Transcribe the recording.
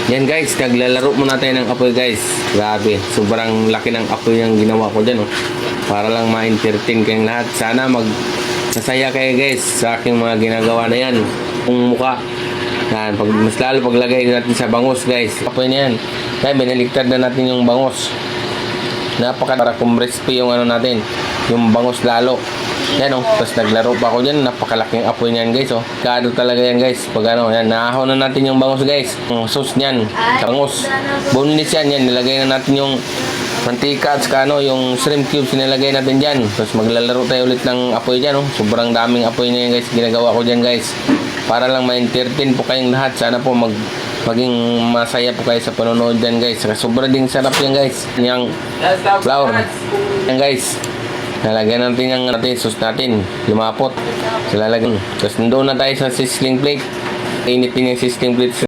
Yan guys, naglalaro muna tayo ng apoy guys. Grabe, sobrang laki ng apoy yung ginawa ko dyan. Oh. Para lang ma-entertain kayong lahat. Sana masaya kayo guys sa aking mga ginagawa na yan. Kung mukha. Yan, mas lalo paglagay natin sa bangos guys. Apoy na yan. Kaya binaligtad na natin yung bangos. Para kumrespi yung ano natin. Yung bangos lalo. Yan oh, tapos naglaro pa ako dyan. Napakalaking apoy niyan guys oh. Kado talaga yan guys. Pag ano, yan, nahahaw na natin yung bangos guys. Yung sauce niyan, bangos. Boneless yan, yan. Nilagay na natin yung mantika at saka ano, yung shrimp cubes nilagay natin dyan. Tapos maglalaro tayo ulit ng apoy dyan oh. Sobrang daming apoy na yan guys. Ginagawa ko dyan guys. Para lang ma-entertain po kayong lahat. Sana po maging masaya po kayo sa panonood dyan guys. Saka sobra ding sarap yan guys. Yung flour. Yan guys. Nalagyan natin yung sauce natin. Lumapot. Lalagyan. Tapos doon na tayo sa sizzling plate. Initin yung sizzling plate.